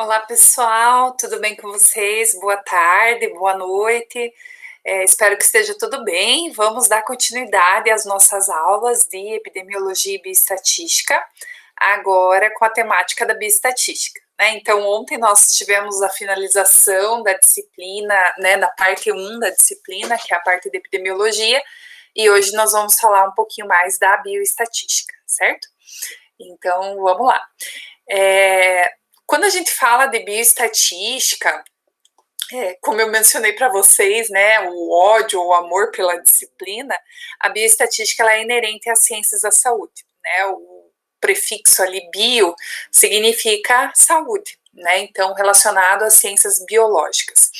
Olá, pessoal, tudo bem com vocês? Boa tarde, boa noite. Espero que esteja tudo bem. Vamos dar continuidade às nossas aulas de epidemiologia e bioestatística, agora com a temática da bioestatística, né? Então, ontem nós tivemos a finalização da disciplina, né, da parte 1 da disciplina, que é a parte de epidemiologia, e hoje nós vamos falar um pouquinho mais da bioestatística, certo? Então, vamos lá. Quando a gente fala de bioestatística, como eu mencionei para vocês, né, o ódio ou o amor pela disciplina, a bioestatística ela é inerente às ciências da saúde, né? O prefixo ali bio significa saúde, né? Então relacionado às ciências biológicas.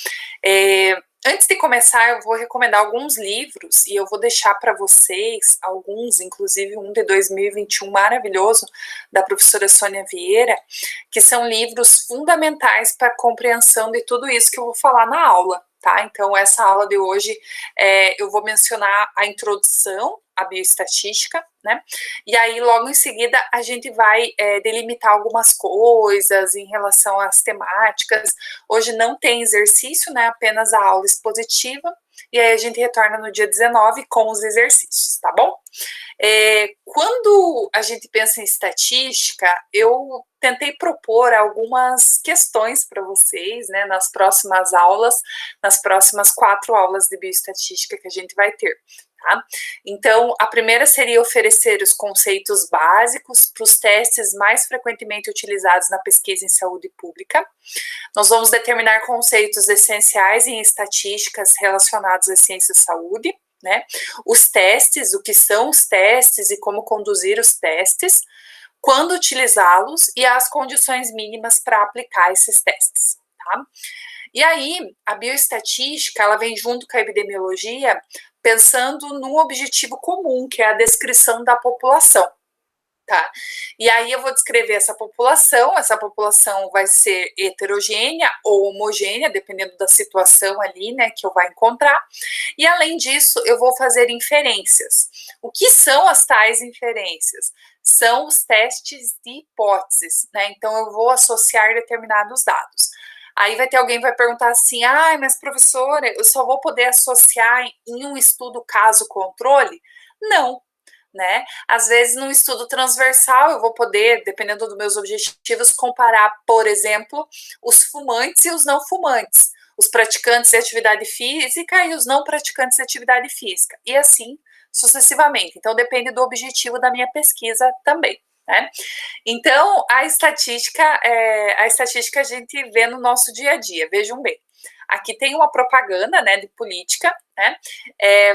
Antes de começar, eu vou recomendar alguns livros e eu vou deixar para vocês alguns, inclusive um de 2021 maravilhoso, da professora Sônia Vieira, que são livros fundamentais para a compreensão de tudo isso que eu vou falar na aula, tá? Então, essa aula de hoje, eu vou mencionar a introdução à bioestatística, né? E aí, logo em seguida, a gente vai delimitar algumas coisas em relação às temáticas. Hoje não tem exercício, né? Apenas a aula expositiva. E aí a gente retorna no dia 19 com os exercícios, tá bom? Quando a gente pensa em estatística, eu tentei propor algumas questões para vocês, né, nas próximas aulas, nas próximas 4 aulas de bioestatística que a gente vai ter. Tá? Então, a primeira seria oferecer os conceitos básicos para os testes mais frequentemente utilizados na pesquisa em saúde pública. Nós vamos determinar conceitos essenciais em estatísticas relacionados às ciências da saúde, né? Os testes, o que são os testes e como conduzir os testes, quando utilizá-los e as condições mínimas para aplicar esses testes, tá? E aí, a bioestatística, ela vem junto com a epidemiologia, pensando num objetivo comum, que é a descrição da população. Tá? E aí eu vou descrever essa população vai ser heterogênea ou homogênea, dependendo da situação ali, né, que eu vou encontrar. E além disso, eu vou fazer inferências. O que são as tais inferências? São os testes de hipóteses, né? Então eu vou associar determinados dados. Aí vai ter alguém que vai perguntar assim: ah, mas professora, eu só vou poder associar em um estudo caso-controle? Não, né? Às vezes, num estudo transversal, eu vou poder, dependendo dos meus objetivos, comparar, por exemplo, os fumantes e os não fumantes, os praticantes de atividade física e os não praticantes de atividade física, e assim sucessivamente. Então, depende do objetivo da minha pesquisa também. Né? Então, a estatística a gente vê no nosso dia a dia. Vejam bem, aqui tem uma propaganda, né, de política, né,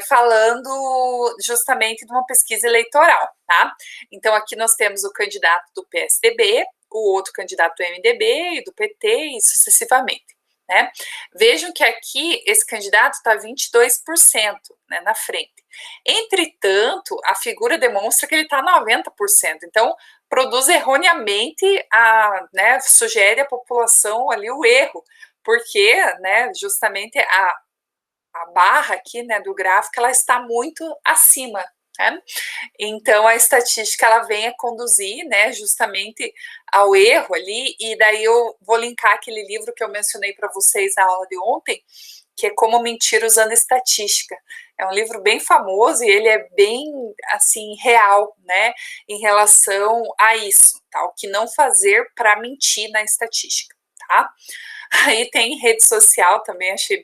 falando justamente de uma pesquisa eleitoral, tá? Então, aqui nós temos o candidato do PSDB, o outro candidato do MDB e do PT e sucessivamente. Né? Vejam que aqui esse candidato está 22%, né, na frente. Entretanto, a figura demonstra que ele está 90%. Então, produz erroneamente, né, sugere à população ali o erro, porque, né, justamente a barra aqui, né, do gráfico, ela está muito acima, né? Então, a estatística, ela vem a conduzir, né, justamente ao erro ali, e daí eu vou linkar aquele livro que eu mencionei para vocês na aula de ontem, que é Como Mentir Usando Estatística. É um livro bem famoso e ele é bem, assim, real, né, em relação a isso, tá? O que não fazer para mentir na estatística, tá? Aí tem rede social também, achei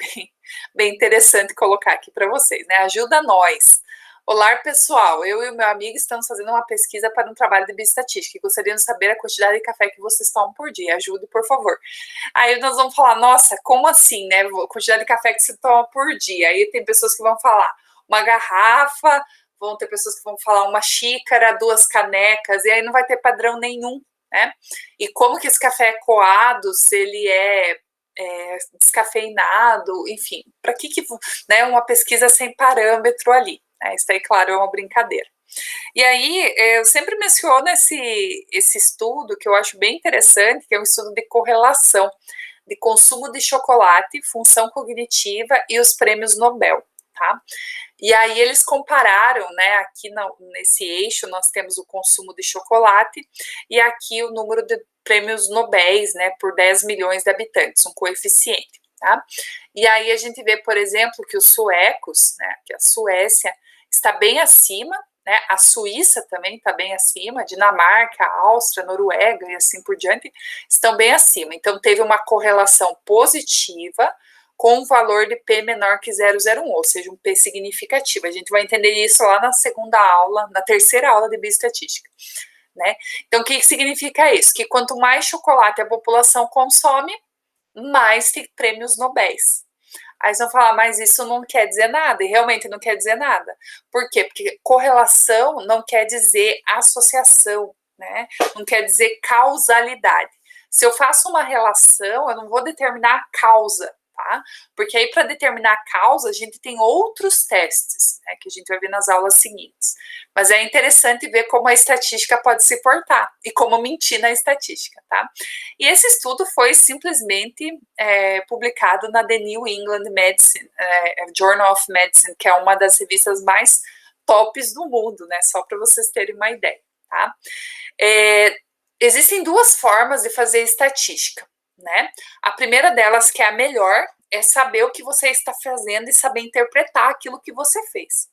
bem interessante colocar aqui para vocês, né? Ajuda nós. Olá, pessoal. Eu e o meu amigo estamos fazendo uma pesquisa para um trabalho de bioestatística e gostaríamos de saber a quantidade de café que vocês tomam por dia. Ajude, por favor. Aí nós vamos falar, nossa, como assim, né? A quantidade de café que você toma por dia. Aí tem pessoas que vão falar uma garrafa, vão ter pessoas que vão falar uma xícara, 2 canecas, e aí não vai ter padrão nenhum, né? E como que esse café é coado, se ele é descafeinado, enfim, para que né, uma pesquisa sem parâmetro ali, né? Isso aí, claro, é uma brincadeira. E aí, eu sempre menciono esse estudo que eu acho bem interessante, que é um estudo de correlação de consumo de chocolate, função cognitiva e os prêmios Nobel, tá? E aí eles compararam, né, aqui nesse eixo nós temos o consumo de chocolate e aqui o número de prêmios Nobéis, né, por 10 milhões de habitantes, um coeficiente, tá? E aí a gente vê, por exemplo, que os suecos, né, que a Suécia está bem acima, né, a Suíça também está bem acima, Dinamarca, Áustria, Noruega e assim por diante estão bem acima. Então teve uma correlação positiva com um valor de P menor que 0,01, ou seja, um P significativo. A gente vai entender isso lá na segunda aula, na terceira aula de bioestatística, né? Então, o que significa isso? Que quanto mais chocolate a população consome, mais tem prêmios Nobéis. Aí vocês vão falar, mas isso não quer dizer nada, e realmente não quer dizer nada. Por quê? Porque correlação não quer dizer associação, né? Não quer dizer causalidade. Se eu faço uma relação, eu não vou determinar a causa, tá? Porque aí, para determinar a causa, a gente tem outros testes, né, que a gente vai ver nas aulas seguintes. Mas é interessante ver como a estatística pode se portar e como mentir na estatística, tá? E esse estudo foi simplesmente publicado na The New England Medicine, Journal of Medicine, que é uma das revistas mais tops do mundo, né? Só para vocês terem uma ideia, tá? Existem duas formas de fazer estatística, né? A primeira delas, que é a melhor, é saber o que você está fazendo e saber interpretar aquilo que você fez.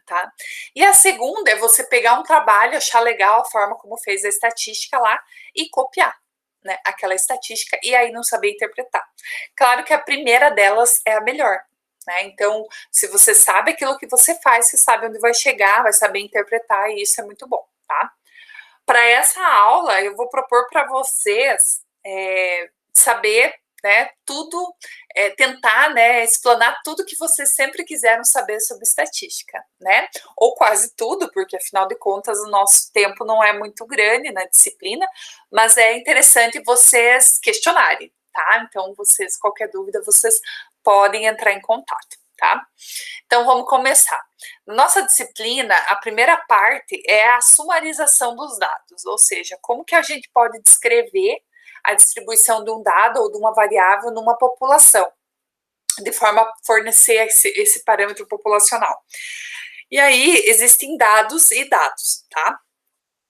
Tá? E a segunda é você pegar um trabalho, achar legal a forma como fez a estatística lá e copiar, né, aquela estatística e aí não saber interpretar. Claro que a primeira delas é a melhor, né? Então, se você sabe aquilo que você faz, você sabe onde vai chegar, vai saber interpretar e isso é muito bom, tá? Para essa aula, eu vou propor para vocês saber, né, tudo, tentar, né, explanar tudo que vocês sempre quiseram saber sobre estatística, né? Ou quase tudo, porque afinal de contas o nosso tempo não é muito grande na disciplina, mas é interessante vocês questionarem, tá? Então, vocês, qualquer dúvida, vocês podem entrar em contato, tá? Então, vamos começar. Na nossa disciplina, a primeira parte é a sumarização dos dados, ou seja, como que a gente pode descrever a distribuição de um dado ou de uma variável numa população, de forma a fornecer esse parâmetro populacional. E aí, existem dados e dados, tá?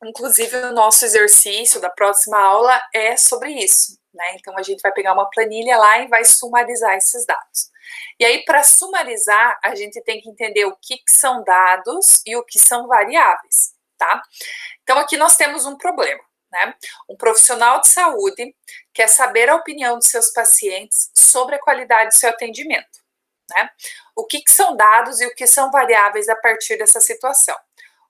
Inclusive, o nosso exercício da próxima aula é sobre isso, né? Então, a gente vai pegar uma planilha lá e vai sumarizar esses dados. E aí, para sumarizar, a gente tem que entender o que são dados e o que são variáveis, tá? Então, aqui nós temos um problema, né? Um profissional de saúde quer saber a opinião de seus pacientes sobre a qualidade do seu atendimento, né? O que são dados e o que são variáveis a partir dessa situação?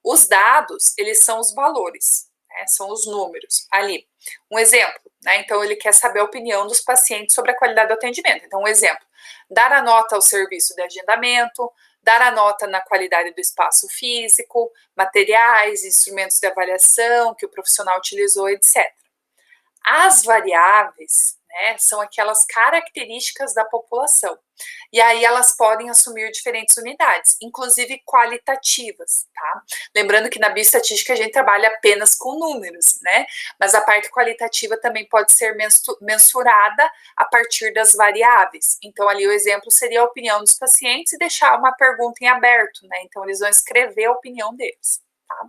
Os dados, eles são os valores, né? São os números ali. Um exemplo, né? Então, ele quer saber a opinião dos pacientes sobre a qualidade do atendimento. Então, um exemplo, dar a nota ao serviço de agendamento, dar a nota na qualidade do espaço físico, materiais, instrumentos de avaliação que o profissional utilizou, etc. As variáveis, né, são aquelas características da população. E aí elas podem assumir diferentes unidades, inclusive qualitativas, tá? Lembrando que na bioestatística a gente trabalha apenas com números, né? Mas a parte qualitativa também pode ser mensurada a partir das variáveis. Então, ali o exemplo seria a opinião dos pacientes e deixar uma pergunta em aberto, né? Então, eles vão escrever a opinião deles, tá?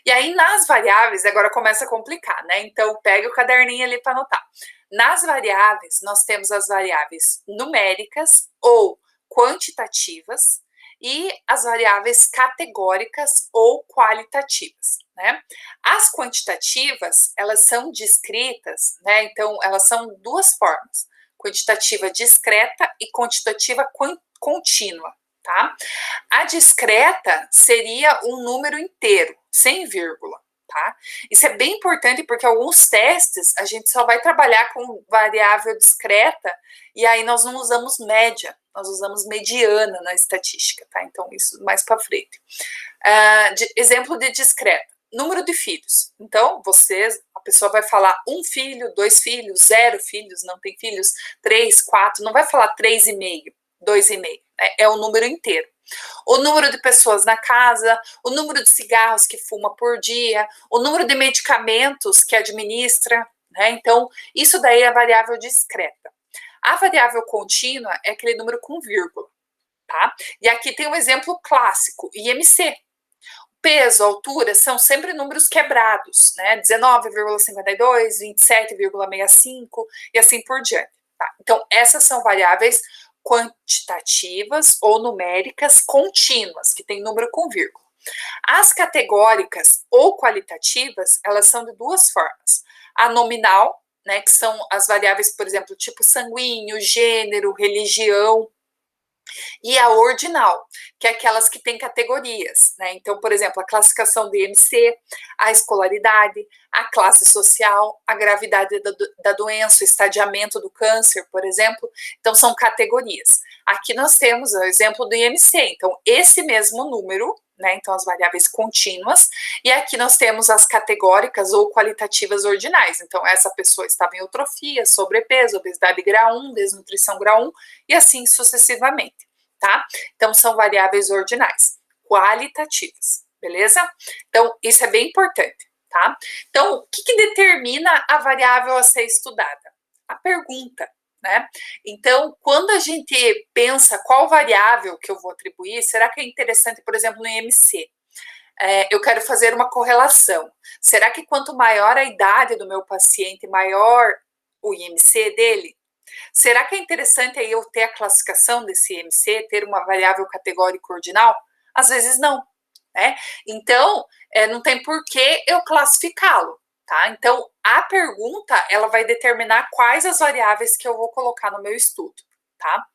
E aí, nas variáveis, agora começa a complicar, né? Então, pega o caderninho ali para anotar. Nas variáveis, nós temos as variáveis numéricas ou quantitativas e as variáveis categóricas ou qualitativas, né? As quantitativas, elas são descritas, né? Então, elas são duas formas: quantitativa discreta e quantitativa contínua, tá? A discreta seria um número inteiro, sem vírgula, tá? Isso é bem importante porque alguns testes a gente só vai trabalhar com variável discreta e aí nós não usamos média, nós usamos mediana na estatística, tá? Então, isso mais para frente. Exemplo de discreta, número de filhos. Então, a pessoa vai falar um filho, dois filhos, zero filhos, não tem filhos, três, quatro, não vai falar 3,5, 2,5, né? É o número inteiro. O número de pessoas na casa, o número de cigarros que fuma por dia, o número de medicamentos que administra, né? Então, isso daí é a variável discreta. A variável contínua é aquele número com vírgula. tá? E aqui tem um exemplo clássico, IMC. Peso, altura são sempre números quebrados, né? 19,52, 27,65 e assim por diante. Tá? Então, essas são variáveis quantitativas ou numéricas contínuas, que tem número com vírgula. As categóricas ou qualitativas, elas são de duas formas. A nominal, né, que são as variáveis, por exemplo, tipo sanguíneo, gênero, religião, e a ordinal, que é aquelas que têm categorias, né? Então, por exemplo, a classificação do IMC, a escolaridade, a classe social, a gravidade da doença, o estadiamento do câncer, por exemplo. Então, são categorias. Aqui nós temos o exemplo do IMC. Então, esse mesmo número, né? Então, as variáveis contínuas, e aqui nós temos as categóricas ou qualitativas ordinais. Então, essa pessoa estava em eutrofia, sobrepeso, obesidade grau 1, desnutrição grau 1, e assim sucessivamente, tá? Então, são variáveis ordinais, qualitativas, beleza? Então, isso é bem importante, tá? Então, o que determina a variável a ser estudada? A pergunta, né? Então, quando a gente pensa qual variável que eu vou atribuir, será que é interessante, por exemplo, no IMC? Eu quero fazer uma correlação. Será que quanto maior a idade do meu paciente, maior o IMC dele? Será que é interessante aí eu ter a classificação desse IMC, ter uma variável categórica ordinal? Às vezes não, né? Então, não tem por que eu classificá-lo, tá? Então, a pergunta, ela vai determinar quais as variáveis que eu vou colocar no meu estudo, tá?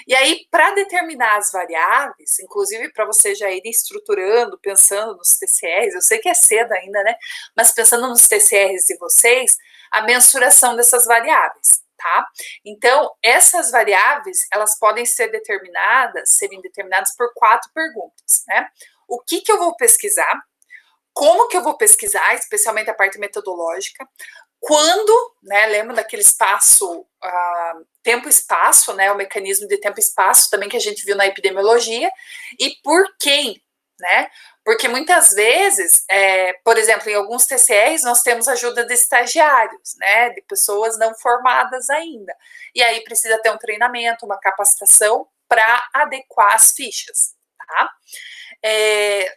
E aí, para determinar as variáveis, inclusive para você já ir estruturando, pensando nos TCRs, eu sei que é cedo ainda, né? Mas pensando nos TCRs de vocês, a mensuração dessas variáveis, tá? Então, essas variáveis, elas podem serem determinadas por 4 perguntas, né? O que eu vou pesquisar? Como que eu vou pesquisar, especialmente a parte metodológica? Quando, né, lembra daquele espaço, tempo-espaço, né, o mecanismo de tempo-espaço também que a gente viu na epidemiologia, e por quem, né? Porque muitas vezes, por exemplo, em alguns TCRs nós temos ajuda de estagiários, né, de pessoas não formadas ainda, e aí precisa ter um treinamento, uma capacitação para adequar as fichas, tá?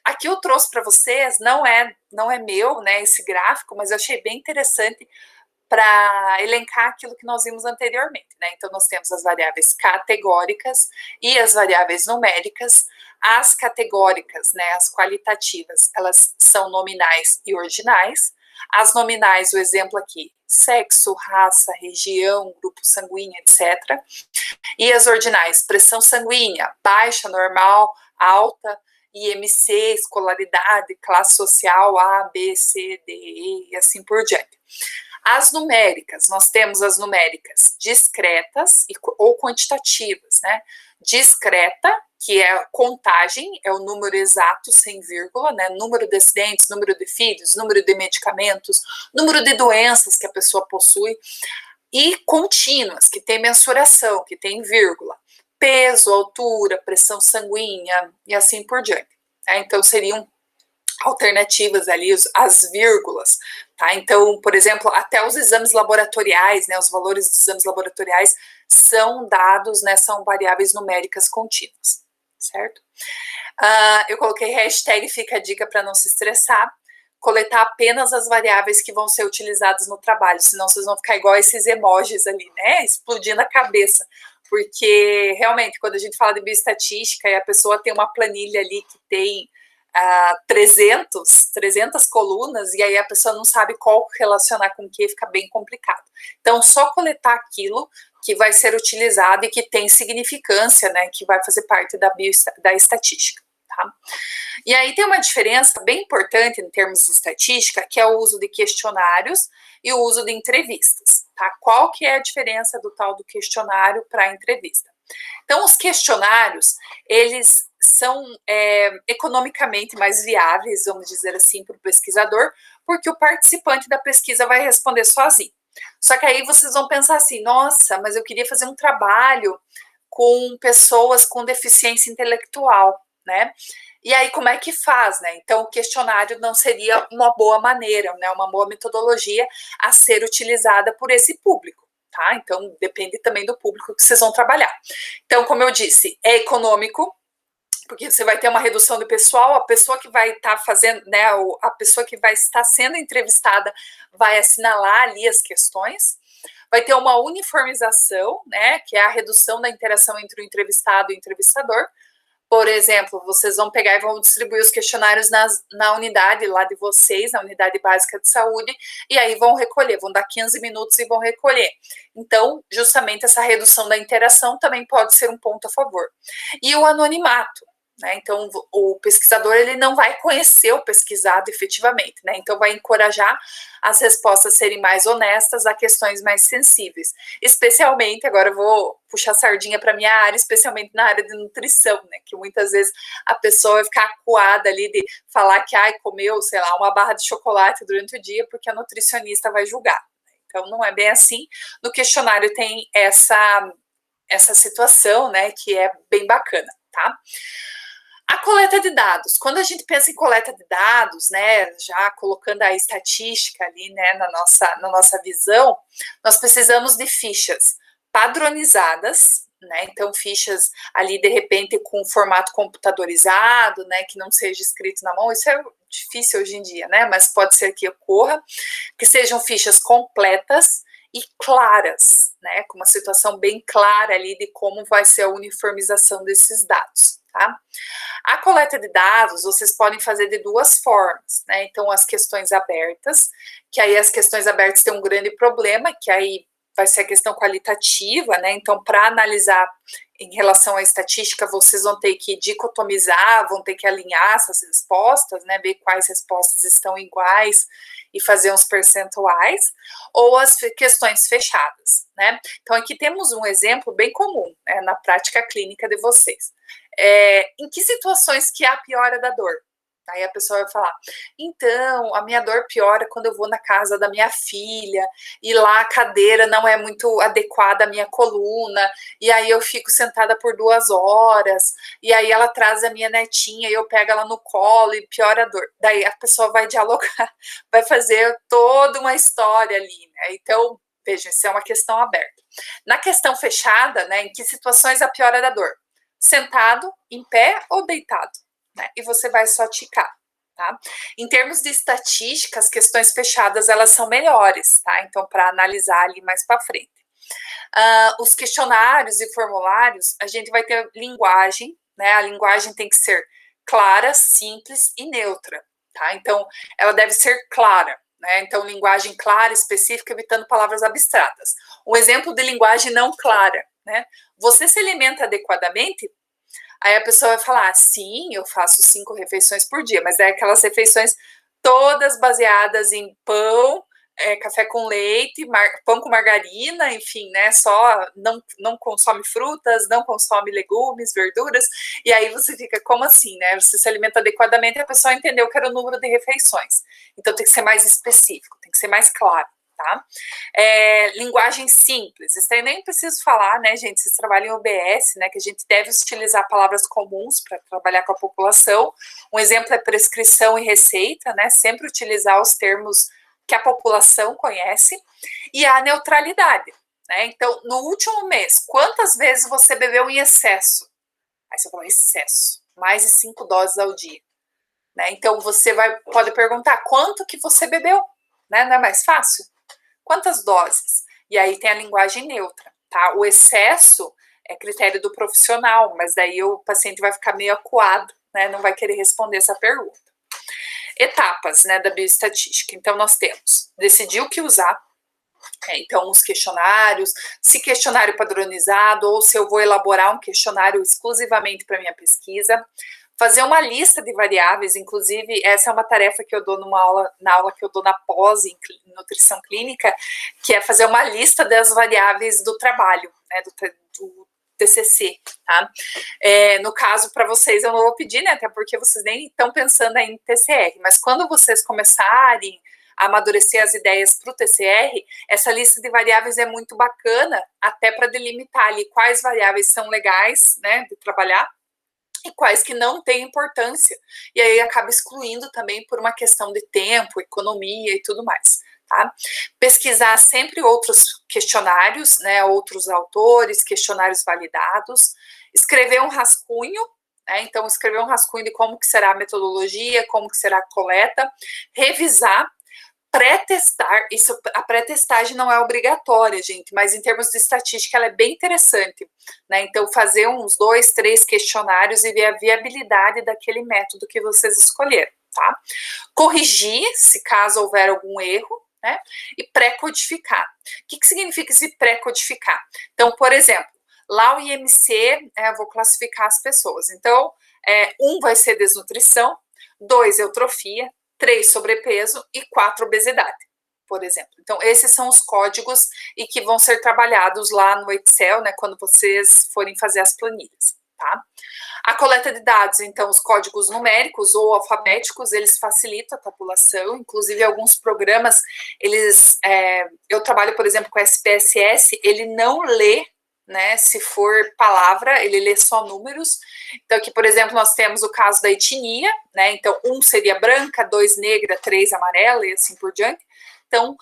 Aqui eu trouxe para vocês, não é meu, né, esse gráfico, mas eu achei bem interessante para elencar aquilo que nós vimos anteriormente, né? Então, nós temos as variáveis categóricas e as variáveis numéricas. As categóricas, né, as qualitativas, elas são nominais e ordinais. As nominais, o exemplo aqui, sexo, raça, região, grupo sanguíneo, etc. E as ordinais, pressão sanguínea, baixa, normal, alta, IMC, escolaridade, classe social, A, B, C, D, E e assim por diante. As numéricas, nós temos as numéricas discretas ou quantitativas, né? Discreta, que é contagem, é o número exato sem vírgula, né? Número de acidentes, número de filhos, número de medicamentos, número de doenças que a pessoa possui. E contínuas, que tem mensuração, que tem vírgula. Peso, altura, pressão sanguínea e assim por diante. Né? Então, seriam alternativas ali, as vírgulas, tá? Então, por exemplo, até os exames laboratoriais, né, os valores dos exames laboratoriais são dados, né, são variáveis numéricas contínuas, certo? Eu coloquei hashtag fica a dica para não se estressar, coletar apenas as variáveis que vão ser utilizadas no trabalho, senão vocês vão ficar igual esses emojis ali, né, explodindo a cabeça, porque realmente, quando a gente fala de bioestatística e a pessoa tem uma planilha ali que tem 300 colunas, e aí a pessoa não sabe qual relacionar com o que, fica bem complicado. Então, só coletar aquilo que vai ser utilizado e que tem significância, né, que vai fazer parte da estatística. Tá? E aí tem uma diferença bem importante em termos de estatística, que é o uso de questionários e o uso de entrevistas. Tá? Qual que é a diferença do tal do questionário para a entrevista? Então, os questionários, eles são economicamente mais viáveis, vamos dizer assim, para o pesquisador, porque o participante da pesquisa vai responder sozinho. Só que aí vocês vão pensar assim, nossa, mas eu queria fazer um trabalho com pessoas com deficiência intelectual, né? E aí, como é que faz, né? Então, o questionário não seria uma boa maneira, né? Uma boa metodologia a ser utilizada por esse público. tá? Então, depende também do público que vocês vão trabalhar. Então, como eu disse, é econômico, porque você vai ter uma redução de pessoal, a pessoa que vai estar fazendo, né, a pessoa que vai estar sendo entrevistada vai assinalar ali as questões, vai ter uma uniformização, né, que é a redução da interação entre o entrevistado e o entrevistador. Por exemplo, vocês vão pegar e vão distribuir os questionários na unidade lá de vocês, na unidade básica de saúde, e aí vão recolher, vão dar 15 minutos e vão recolher. Então, justamente essa redução da interação também pode ser um ponto a favor. E o anonimato, né? Então, o pesquisador ele não vai conhecer o pesquisado efetivamente, né? Então, vai encorajar as respostas a serem mais honestas a questões mais sensíveis. Especialmente, agora eu vou puxar a sardinha para minha área, especialmente na área de nutrição, né? Que muitas vezes a pessoa vai ficar acuada ali de falar que comeu, sei lá, uma barra de chocolate durante o dia, porque a nutricionista vai julgar. Então, não é bem assim. No questionário tem essa situação, né? Que é bem bacana, tá? A coleta de dados. Quando a gente pensa em coleta de dados, né, já colocando a estatística ali, né, na nossa visão, nós precisamos de fichas padronizadas, né, então fichas ali de repente com formato computadorizado, né, que não seja escrito na mão, isso é difícil hoje em dia, né, mas pode ser que ocorra, que sejam fichas completas e claras, né, com uma situação bem clara ali de como vai ser a uniformização desses dados, tá? A coleta de dados, vocês podem fazer de duas formas, né? Então, as questões abertas, que aí as questões abertas têm um grande problema, que aí vai ser a questão qualitativa, né? Então, para analisar em relação à estatística, vocês vão ter que dicotomizar, vão ter que alinhar essas respostas, né? Ver quais respostas estão iguais e fazer uns percentuais, ou as questões fechadas, né? Então, aqui temos um exemplo bem comum, né, na prática clínica de vocês. Em que situações que há piora da dor? Aí a pessoa vai falar, então, a minha dor piora quando eu vou na casa da minha filha, e lá a cadeira não é muito adequada à minha coluna, e aí eu fico sentada por 2 horas, e aí ela traz a minha netinha, e eu pego ela no colo, e piora a dor. Daí a pessoa vai dialogar, vai fazer toda uma história ali, né? Então, veja, isso é uma questão aberta. Na questão fechada, né, em que situações a piora da dor? Sentado, em pé ou deitado, né? E você vai só ticar, tá? Em termos de estatística, as questões fechadas elas são melhores, tá? Então, para analisar ali mais para frente. Os questionários e formulários, a gente vai ter linguagem, né? A linguagem tem que ser clara, simples e neutra, tá? Então, ela deve ser clara, né? Então, linguagem clara, específica, evitando palavras abstratas. Um exemplo de linguagem não clara, né? Você se alimenta adequadamente? Aí a pessoa vai falar, sim, eu faço 5 refeições por dia, mas é aquelas refeições todas baseadas em pão, café com leite, pão com margarina, enfim, né? Só não consome frutas, não consome legumes, verduras, e aí você fica, como assim, né? Você se alimenta adequadamente e a pessoa entendeu que era o número de refeições. Então tem que ser mais específico, tem que ser mais claro. Tá? Linguagem simples, isso aí nem preciso falar, né, gente? Vocês trabalham em OBS, né? Que a gente deve utilizar palavras comuns para trabalhar com a população. Um exemplo é prescrição e receita, né? Sempre utilizar os termos que a população conhece, e a neutralidade, né? Então, no último mês, quantas vezes você bebeu em excesso? Aí você fala, excesso, mais de 5 doses ao dia, né? Então, você pode perguntar, quanto que você bebeu? Né? Não é mais fácil? Quantas doses? E aí tem a linguagem neutra, tá? O excesso é critério do profissional, mas daí o paciente vai ficar meio acuado, né? Não vai querer responder essa pergunta. Etapas, né, da bioestatística. Então, nós temos decidir o que usar, então, os questionários, se questionário padronizado ou se eu vou elaborar um questionário exclusivamente para minha pesquisa, fazer uma lista de variáveis, inclusive essa é uma tarefa que eu dou na aula que eu dou na pós em nutrição clínica, que é fazer uma lista das variáveis do trabalho, né, do TCC, tá? No caso, para vocês, eu não vou pedir, né, até porque vocês nem estão pensando em TCR, mas quando vocês começarem a amadurecer as ideias para o TCR, essa lista de variáveis é muito bacana, até para delimitar ali quais variáveis são legais, né, de trabalhar, e quais que não têm importância, e aí acaba excluindo também por uma questão de tempo, economia e tudo mais, tá? Pesquisar sempre outros questionários, né, outros autores, questionários validados, escrever um rascunho, né, então escrever um rascunho de como que será a metodologia, como que será a coleta, revisar, pré-testar, isso, a pré-testagem não é obrigatória, gente, mas em termos de estatística ela é bem interessante, né, então fazer uns 2, 3 questionários e ver a viabilidade daquele método que vocês escolheram, tá? Corrigir, se caso houver algum erro, né, e pré-codificar. O que significa esse pré-codificar? Então, por exemplo, lá o IMC, eu vou classificar as pessoas, então, 1 vai ser desnutrição, 2, eutrofia, 3, sobrepeso e 4, obesidade, por exemplo. Então, esses são os códigos e que vão ser trabalhados lá no Excel, né, quando vocês forem fazer as planilhas, tá? A coleta de dados, então, os códigos numéricos ou alfabéticos, eles facilitam a tabulação, inclusive alguns programas, eu trabalho, por exemplo, com a SPSS, ele não lê, né, se for palavra, ele lê só números. Então, aqui, por exemplo, nós temos o caso da etnia, né, então, 1 seria branca, 2 negra, 3 amarela e assim por diante. Então,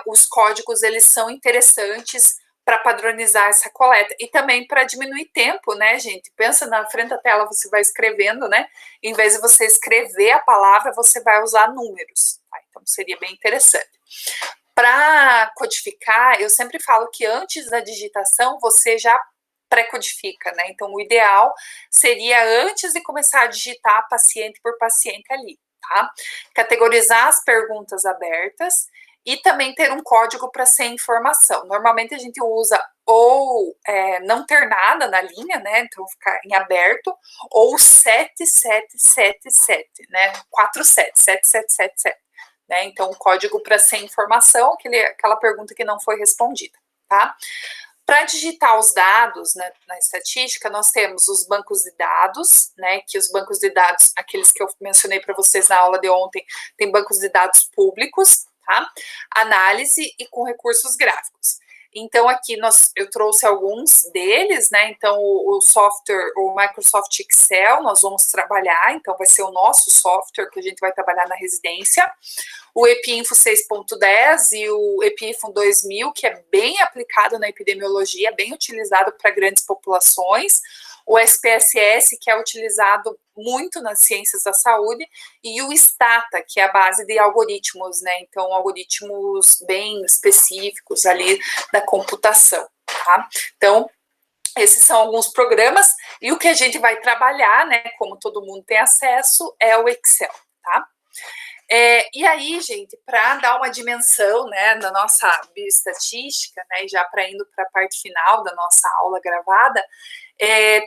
os códigos, eles são interessantes para padronizar essa coleta e também para diminuir tempo, né, gente? Pensa na frente da tela, você vai escrevendo, né? Em vez de você escrever a palavra, você vai usar números. Tá? Então, seria bem interessante. Para codificar, eu sempre falo que antes da digitação, você já pré-codifica, né? Então, o ideal seria antes de começar a digitar paciente por paciente ali, tá? Categorizar as perguntas abertas e também ter um código para sem informação. Normalmente a gente usa ou não ter nada na linha, né? Então ficar em aberto, ou 7777, né? 47, 7777, né? Então o código para sem informação, aquela pergunta que não foi respondida, tá? Para digitar os dados, né, na estatística, nós temos os bancos de dados, né, que os bancos de dados, aqueles que eu mencionei para vocês na aula de ontem, tem bancos de dados públicos, tá? Análise e com recursos gráficos. Então, aqui eu trouxe alguns deles, né? Então, o software, o Microsoft Excel, nós vamos trabalhar, então vai ser o nosso software que a gente vai trabalhar na residência. O EpiInfo 6.10 e o EpiInfo 2000, que é bem aplicado na epidemiologia, bem utilizado para grandes populações. O SPSS, que é utilizado muito nas ciências da saúde, e o Stata, que é a base de algoritmos, né? Então, algoritmos bem específicos ali da computação, tá? Então, esses são alguns programas, e o que a gente vai trabalhar, né, como todo mundo tem acesso, é o Excel, tá? E aí, gente, para dar uma dimensão, né, da nossa bioestatística, né, e já para indo para a parte final da nossa aula gravada,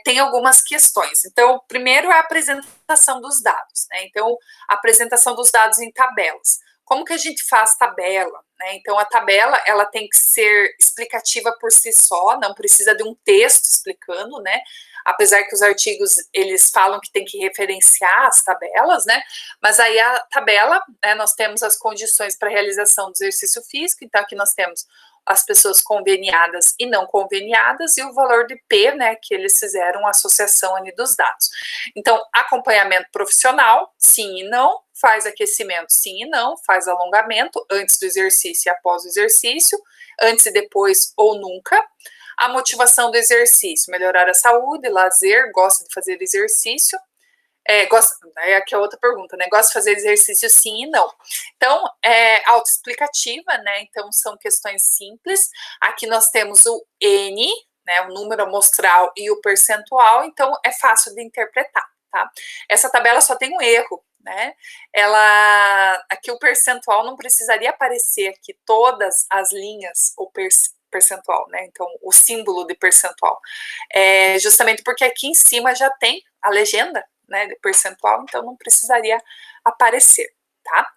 tem algumas questões. Então, primeiro é a apresentação dos dados, né? Então, a apresentação dos dados em tabelas. Como que a gente faz tabela, né? Então, a tabela, ela tem que ser explicativa por si só, não precisa de um texto explicando, né? Apesar que os artigos, eles falam que tem que referenciar as tabelas, né? Mas aí a tabela, né, nós temos as condições para realização do exercício físico, então aqui nós temos as pessoas conveniadas e não conveniadas, e o valor de P, né, que eles fizeram a associação ali dos dados. Então, acompanhamento profissional, sim e não, faz aquecimento, sim e não, faz alongamento antes do exercício e após o exercício, antes e depois ou nunca. A motivação do exercício, melhorar a saúde, lazer, gosta de fazer exercício, aqui é outra pergunta, né? Gosta de fazer exercício sim e não. Então, autoexplicativa, né? Então, são questões simples. Aqui nós temos o N, né? O número amostral e o percentual, então é fácil de interpretar, tá? Essa tabela só tem um erro, né? Aqui o percentual não precisaria aparecer aqui todas as linhas, ou percentual, né? Então, o símbolo de percentual. Justamente porque aqui em cima já tem a legenda, né, de percentual, então não precisaria aparecer, tá?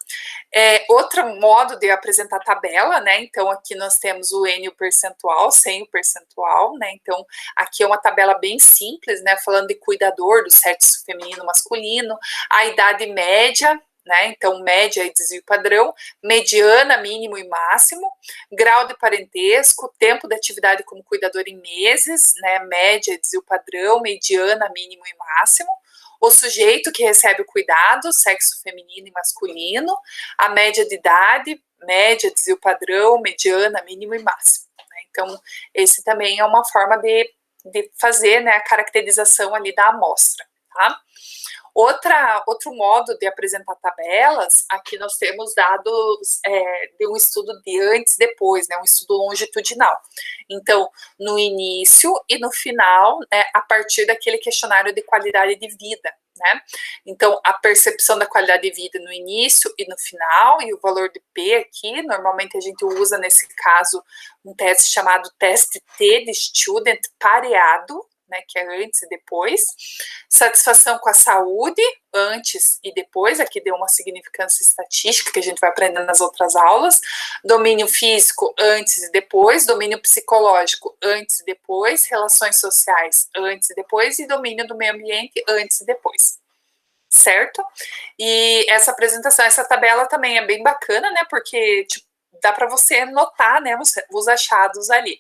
Outro modo de apresentar tabela, né, então aqui nós temos o N e o percentual, sem o percentual, né, então aqui é uma tabela bem simples, né, falando de cuidador, do sexo feminino, masculino, a idade média, né, então média e desvio padrão, mediana, mínimo e máximo, grau de parentesco, tempo de atividade como cuidador em meses, né, média e desvio padrão, mediana, mínimo e máximo, o sujeito que recebe o cuidado, sexo feminino e masculino, a média de idade, média, desvio padrão, mediana, mínimo e máximo, né? Então, esse também é uma forma de fazer, né, a caracterização ali da amostra, tá? Outro modo de apresentar tabelas, aqui nós temos dados de um estudo de antes e depois, né, um estudo longitudinal. Então, no início e no final, né, a partir daquele questionário de qualidade de vida, né? Então, a percepção da qualidade de vida no início e no final, e o valor de P aqui, normalmente a gente usa, nesse caso, um teste chamado teste T de Student pareado, né, que é antes e depois, satisfação com a saúde, antes e depois, aqui deu uma significância estatística que a gente vai aprender nas outras aulas, domínio físico, antes e depois, domínio psicológico, antes e depois, relações sociais, antes e depois, e domínio do meio ambiente, antes e depois. Certo? E essa apresentação, essa tabela também é bem bacana, né, porque tipo, dá para você notar, né, os achados ali.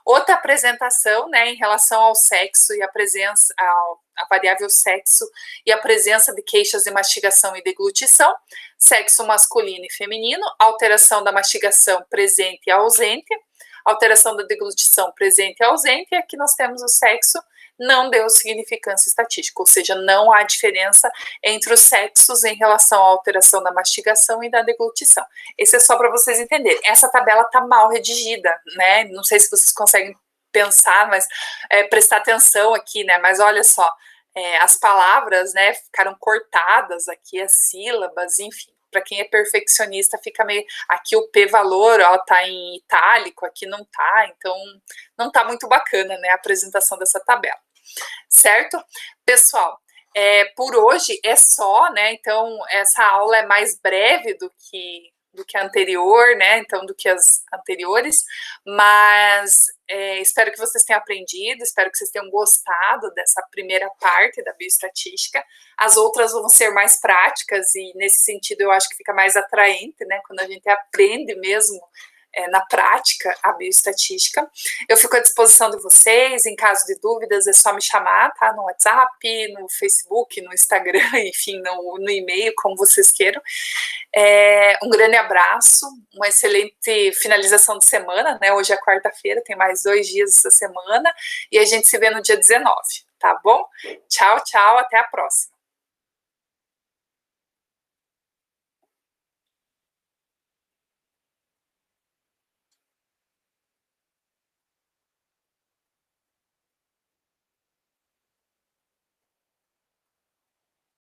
Outra apresentação, né, em relação ao sexo e a presença, a variável sexo e a presença de queixas de mastigação e deglutição, sexo masculino e feminino, alteração da mastigação presente e ausente, alteração da deglutição presente e ausente, e aqui nós temos o sexo, não deu significância estatística, ou seja, não há diferença entre os sexos em relação à alteração da mastigação e da deglutição. Esse é só para vocês entenderem. Essa tabela está mal redigida, né? Não sei se vocês conseguem pensar, mas prestar atenção aqui, né? Mas olha só, as palavras, né, ficaram cortadas aqui, as sílabas, enfim. Para quem é perfeccionista, fica meio. Aqui o P valor, ó, tá em itálico, aqui não tá, então não tá muito bacana, né, a apresentação dessa tabela. Certo? Pessoal, por hoje é só, né? Então, essa aula é mais breve do que a anterior, né? Então, do que as anteriores, mas espero que vocês tenham aprendido, espero que vocês tenham gostado dessa primeira parte da bioestatística. As outras vão ser mais práticas e, nesse sentido, eu acho que fica mais atraente, né? Quando a gente aprende mesmo na prática a bioestatística. Eu fico à disposição de vocês, em caso de dúvidas é só me chamar, tá? No WhatsApp, no Facebook, no Instagram, enfim, no e-mail, como vocês queiram. Um grande abraço, uma excelente finalização de semana, né? Hoje é quarta-feira, tem mais 2 dias essa semana, e a gente se vê no dia 19, tá bom? Tchau, tchau, até a próxima.